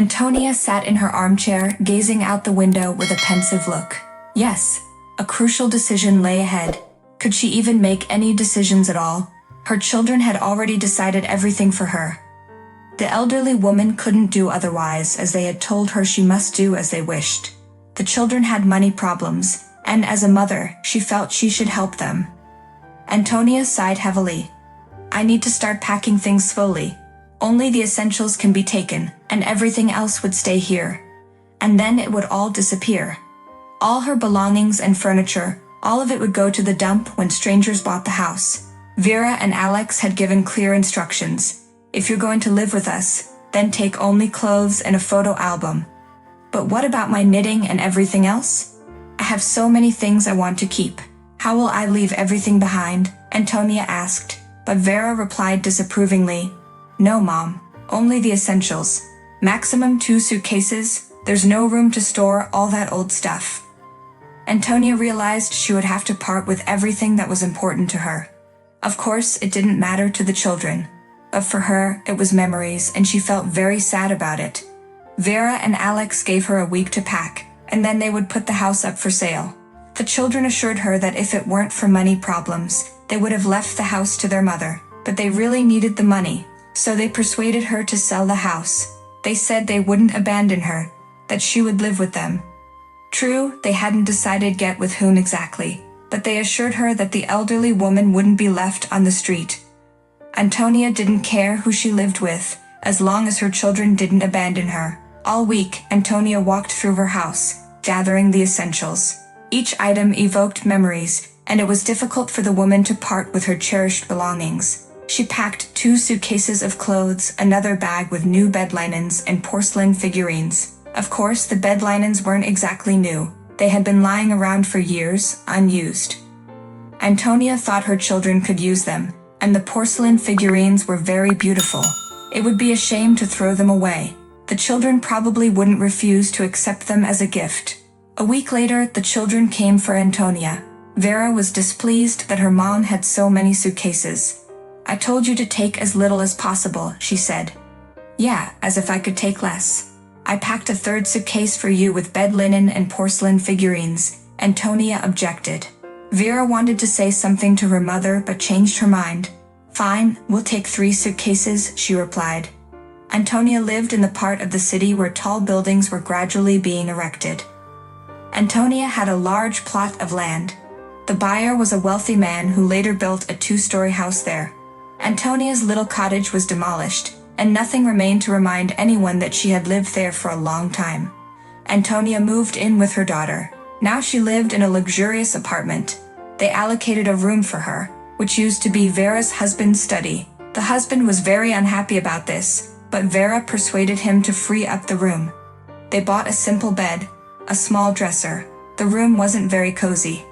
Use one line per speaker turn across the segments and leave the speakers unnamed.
Antonia sat in her armchair, gazing out the window with a pensive look. Yes, a crucial decision lay ahead. Could she even make any decisions at all? Her children had already decided everything for her. The elderly woman couldn't do otherwise, as they had told her she must do as they wished. The children had money problems, and as a mother, she felt she should help them. Antonia sighed heavily. I need to start packing things slowly. Only the essentials can be taken, and everything else would stay here. And then it would all disappear. All her belongings and furniture, all of it would go to the dump when strangers bought the house. Vera and Alex had given clear instructions. If you're going to live with us, then take only clothes and a photo album. But what about my knitting and everything else? I have so many things I want to keep. How will I leave everything behind? Antonia asked, but Vera replied disapprovingly. No, Mom, only the essentials. Maximum 2 suitcases, there's no room to store all that old stuff. Antonia realized she would have to part with everything that was important to her. Of course, it didn't matter to the children. But for her, it was memories, and she felt very sad about it. Vera and Alex gave her a week to pack, and then they would put the house up for sale. The children assured her that if it weren't for money problems, they would have left the house to their mother, but they really needed the money. So they persuaded her to sell the house. They said they wouldn't abandon her, that she would live with them. True, they hadn't decided yet with whom exactly, but they assured her that the elderly woman wouldn't be left on the street. Antonia didn't care who she lived with, as long as her children didn't abandon her. All week, Antonia walked through her house, gathering the essentials. Each item evoked memories, and it was difficult for the woman to part with her cherished belongings. She packed 2 suitcases of clothes, another bag with new bed linens and porcelain figurines. Of course, the bed linens weren't exactly new. They had been lying around for years, unused. Antonia thought her children could use them, and the porcelain figurines were very beautiful. It would be a shame to throw them away. The children probably wouldn't refuse to accept them as a gift. A week later, the children came for Antonia. Vera was displeased that her mom had so many suitcases. I told you to take as little as possible, she said. Yeah, as if I could take less. I packed a 3rd suitcase for you with bed linen and porcelain figurines, Antonia objected. Vera wanted to say something to her mother but changed her mind. Fine, we'll take 3 suitcases, she replied. Antonia lived in the part of the city where tall buildings were gradually being erected. Antonia had a large plot of land. The buyer was a wealthy man who later built a 2-story house there. Antonia's little cottage was demolished, and nothing remained to remind anyone that she had lived there for a long time. Antonia moved in with her daughter. Now she lived in a luxurious apartment. They allocated a room for her, which used to be Vera's husband's study. The husband was very unhappy about this, but Vera persuaded him to free up the room. They bought a simple bed, a small dresser. The room wasn't very cozy.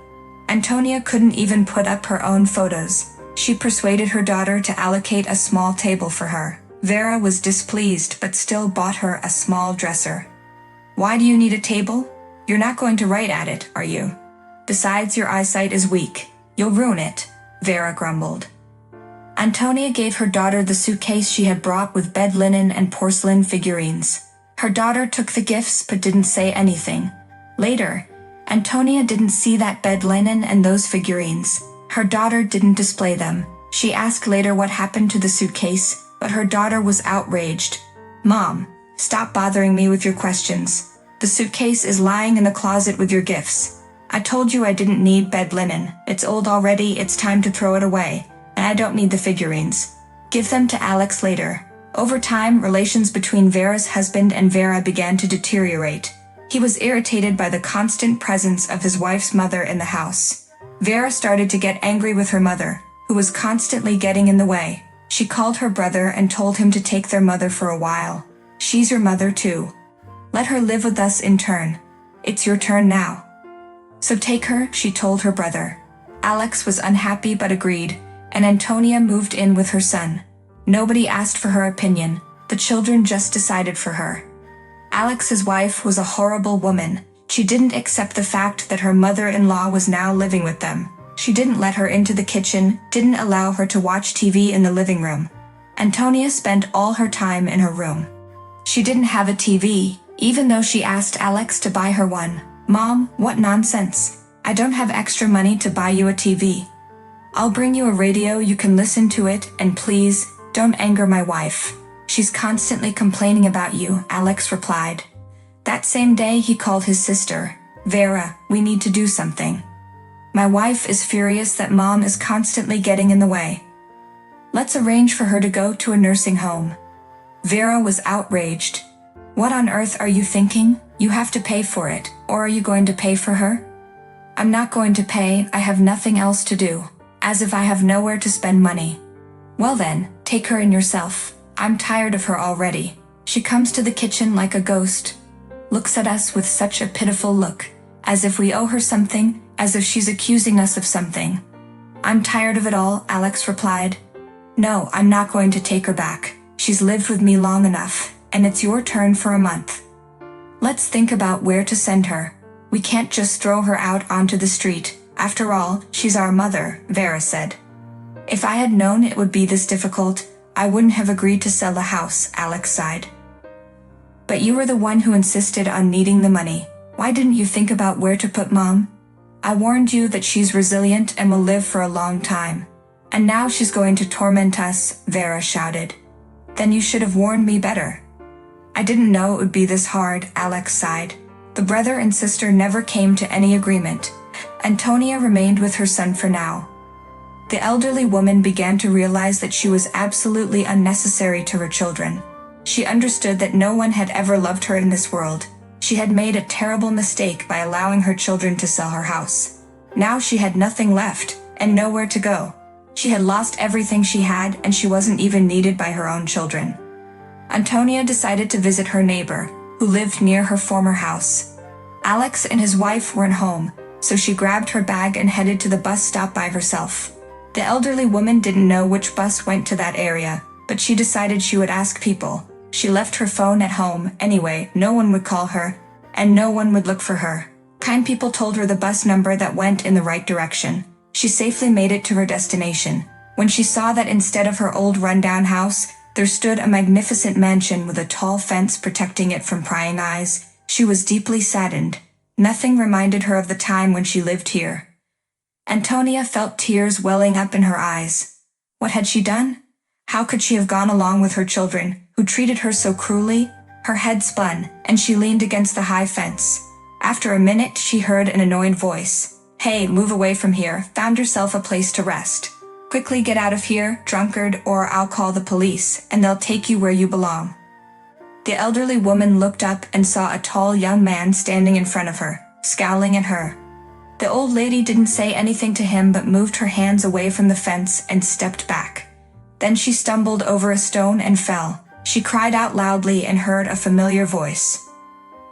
Antonia couldn't even put up her own photos. She persuaded her daughter to allocate a small table for her. Vera was displeased but still bought her a small dresser. Why do you need a table? You're not going to write at it, are you? Besides, your eyesight is weak. You'll ruin it, Vera grumbled. Antonia gave her daughter the suitcase she had brought with bed linen and porcelain figurines. Her daughter took the gifts but didn't say anything. Later, Antonia didn't see that bed linen and those figurines. Her daughter didn't display them. She asked later what happened to the suitcase, but her daughter was outraged. Mom, stop bothering me with your questions. The suitcase is lying in the closet with your gifts. I told you I didn't need bed linen. It's old already, it's time to throw it away. And I don't need the figurines. Give them to Alex later. Over time, relations between Vera's husband and Vera began to deteriorate. He was irritated by the constant presence of his wife's mother in the house. Vera started to get angry with her mother, who was constantly getting in the way. She called her brother and told him to take their mother for a while. She's your mother too. Let her live with us in turn. It's your turn now. So take her, she told her brother. Alex was unhappy but agreed, and Antonia moved in with her son. Nobody asked for her opinion. The children just decided for her. Alex's wife was a horrible woman. She didn't accept the fact that her mother-in-law was now living with them. She didn't let her into the kitchen, didn't allow her to watch TV in the living room. Antonia spent all her time in her room. She didn't have a TV, even though she asked Alex to buy her one. "Mom, what nonsense. I don't have extra money to buy you a TV. I'll bring you a radio, you can listen to it, and please, don't anger my wife. She's constantly complaining about you," Alex replied. That same day he called his sister. "Vera, we need to do something. My wife is furious that Mom is constantly getting in the way. Let's arrange for her to go to a nursing home." Vera was outraged. "What on earth are you thinking? You have to pay for it, or are you going to pay for her?" "I'm not going to pay, I have nothing else to do. As if I have nowhere to spend money." "Well then, take her in yourself. I'm tired of her already. She comes to the kitchen like a ghost. Looks at us with such a pitiful look, as if we owe her something, as if she's accusing us of something." "I'm tired of it all," Alex replied. "No, I'm not going to take her back. She's lived with me long enough, and it's your turn for a month. Let's think about where to send her. We can't just throw her out onto the street. After all, she's our mother," Vera said. "If I had known it would be this difficult, I wouldn't have agreed to sell the house," Alex sighed. "But you were the one who insisted on needing the money. Why didn't you think about where to put Mom? I warned you that she's resilient and will live for a long time. And now she's going to torment us," Vera shouted. "Then you should have warned me better." "I didn't know it would be this hard," Alex sighed. The brother and sister never came to any agreement. Antonia remained with her son for now. The elderly woman began to realize that she was absolutely unnecessary to her children. She understood that no one had ever loved her in this world. She had made a terrible mistake by allowing her children to sell her house. Now she had nothing left, and nowhere to go. She had lost everything she had, and she wasn't even needed by her own children. Antonia decided to visit her neighbor, who lived near her former house. Alex and his wife weren't home, so she grabbed her bag and headed to the bus stop by herself. The elderly woman didn't know which bus went to that area, but she decided she would ask people. She left her phone at home anyway, no one would call her, and no one would look for her. Kind people told her the bus number that went in the right direction. She safely made it to her destination. When she saw that instead of her old rundown house, there stood a magnificent mansion with a tall fence protecting it from prying eyes, she was deeply saddened. Nothing reminded her of the time when she lived here. Antonia felt tears welling up in her eyes. What had she done? How could she have gone along with her children, who treated her so cruelly? Her head spun, and she leaned against the high fence. After a minute, she heard an annoyed voice. "Hey, move away from here. Found yourself a place to rest. Quickly get out of here, drunkard, or I'll call the police, and they'll take you where you belong." The elderly woman looked up and saw a tall young man standing in front of her, scowling at her. The old lady didn't say anything to him but moved her hands away from the fence and stepped back. Then she stumbled over a stone and fell. She cried out loudly and heard a familiar voice.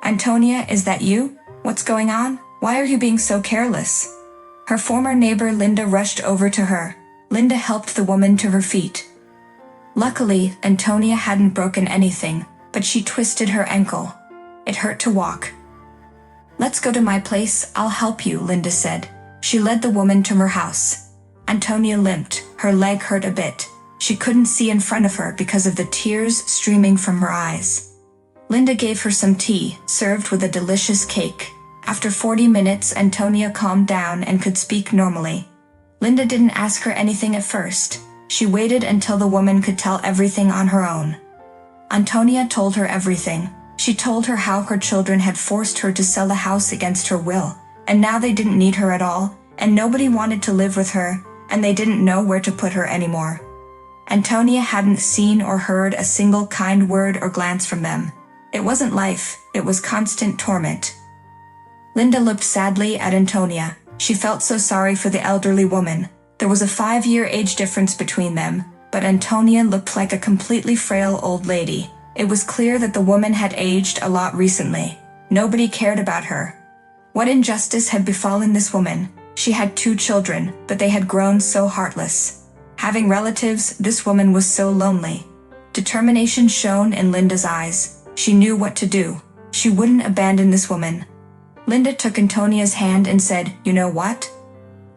"Antonia, is that you? What's going on? Why are you being so careless?" Her former neighbor Linda rushed over to her. Linda helped the woman to her feet. Luckily, Antonia hadn't broken anything, but she twisted her ankle. It hurt to walk. "Let's go to my place, I'll help you," Linda said. She led the woman to her house. Antonia limped, her leg hurt a bit. She couldn't see in front of her because of the tears streaming from her eyes. Linda gave her some tea, served with a delicious cake. After 40 minutes, Antonia calmed down and could speak normally. Linda didn't ask her anything at first. She waited until the woman could tell everything on her own. Antonia told her everything. She told her how her children had forced her to sell the house against her will, and now they didn't need her at all, and nobody wanted to live with her, and they didn't know where to put her anymore. Antonia hadn't seen or heard a single kind word or glance from them. It wasn't life, it was constant torment. Linda looked sadly at Antonia. She felt so sorry for the elderly woman. There was a 5-year age difference between them, but Antonia looked like a completely frail old lady. It was clear that the woman had aged a lot recently. Nobody cared about her. What injustice had befallen this woman? She had 2 children, but they had grown so heartless. Having relatives, this woman was so lonely. Determination shone in Linda's eyes. She knew what to do. She wouldn't abandon this woman. Linda took Antonia's hand and said, "You know what?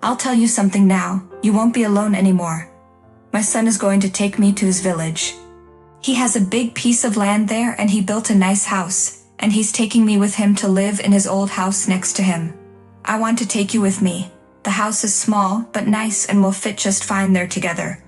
I'll tell you something now. You won't be alone anymore. My son is going to take me to his village. He has a big piece of land there and he built a nice house, and he's taking me with him to live in his old house next to him. I want to take you with me. The house is small but nice and will fit just fine there together.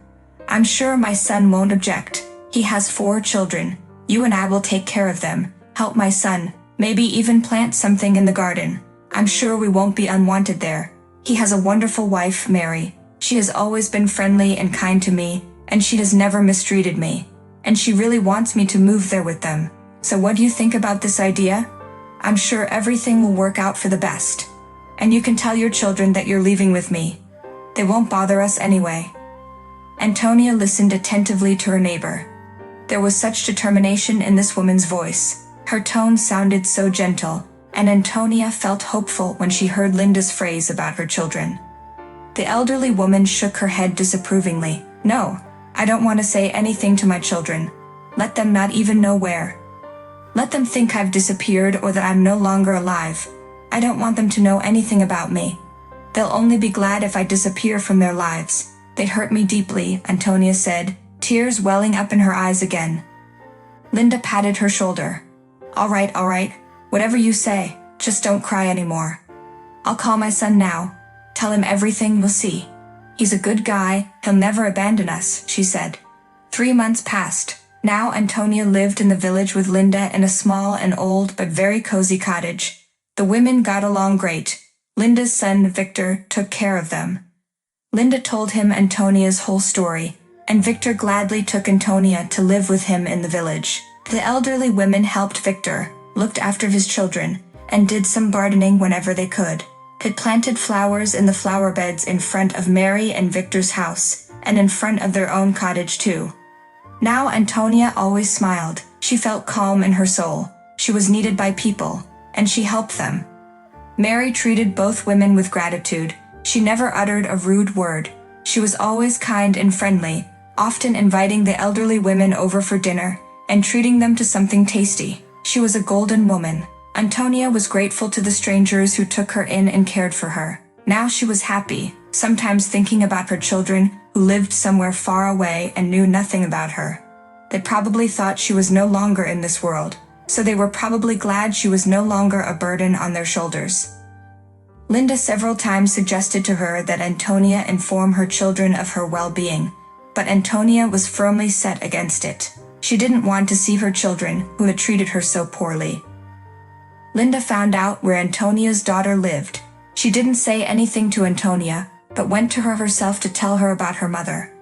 I'm sure my son won't object. He has 4 children. You and I will take care of them, help my son, maybe even plant something in the garden. I'm sure we won't be unwanted there. He has a wonderful wife, Mary. She has always been friendly and kind to me, and she has never mistreated me. And she really wants me to move there with them. So what do you think about this idea? I'm sure everything will work out for the best. And you can tell your children that you're leaving with me. They won't bother us anyway. Antonia listened attentively to her neighbor. There was such determination in this woman's voice. Her tone sounded so gentle, and Antonia felt hopeful when she heard Linda's phrase about her children. The elderly woman shook her head disapprovingly. No, I don't want to say anything to my children. Let them not even know where. Let them think I've disappeared or that I'm no longer alive. I don't want them to know anything about me. They'll only be glad if I disappear from their lives. They hurt me deeply, Antonia said, tears welling up in her eyes again. Linda patted her shoulder. All right, whatever you say, just don't cry anymore. I'll call my son now. Tell him everything, we'll see. He's a good guy, he'll never abandon us, she said. 3 months passed. Now Antonia lived in the village with Linda in a small and old but very cozy cottage. The women got along great. Linda's son, Victor, took care of them. Linda told him Antonia's whole story, and Victor gladly took Antonia to live with him in the village. The elderly women helped Victor, looked after his children, and did some gardening whenever they could. They planted flowers in the flower beds in front of Mary and Victor's house, and in front of their own cottage too. Now Antonia always smiled. She felt calm in her soul. She was needed by people, and she helped them. Mary treated both women with gratitude. She never uttered a rude word. She was always kind and friendly, often inviting the elderly women over for dinner, and treating them to something tasty. She was a golden woman. Antonia was grateful to the strangers who took her in and cared for her. Now she was happy, sometimes thinking about her children who lived somewhere far away and knew nothing about her. They probably thought she was no longer in this world, so they were probably glad she was no longer a burden on their shoulders. Linda several times suggested to her that Antonia inform her children of her well-being, but Antonia was firmly set against it. She didn't want to see her children, who had treated her so poorly. Linda found out where Antonia's daughter lived. She didn't say anything to Antonia, but went to her herself to tell her about her mother.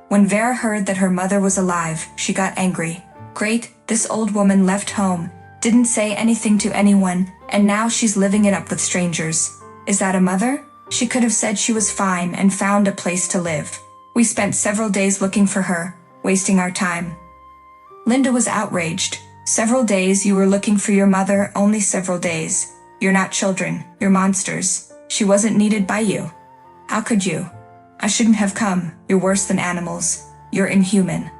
When Vera heard that her mother was alive, she got angry. Great, this old woman left home, didn't say anything to anyone, and now she's living it up with strangers. Is that a mother? She could have said she was fine and found a place to live. We spent several days looking for her, wasting our time. Linda was outraged. Several days you were looking for your mother, only several days. You're not children, you're monsters. She wasn't needed by you. How could you? I shouldn't have come. You're worse than animals. You're inhuman.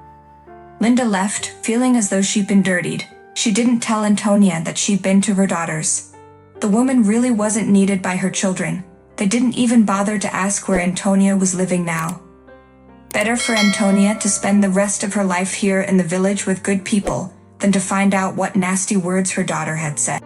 Linda left, feeling as though she'd been dirtied. She didn't tell Antonia that she'd been to her daughters. The woman really wasn't needed by her children. They didn't even bother to ask where Antonia was living now. Better for Antonia to spend the rest of her life here in the village with good people than to find out what nasty words her daughter had said.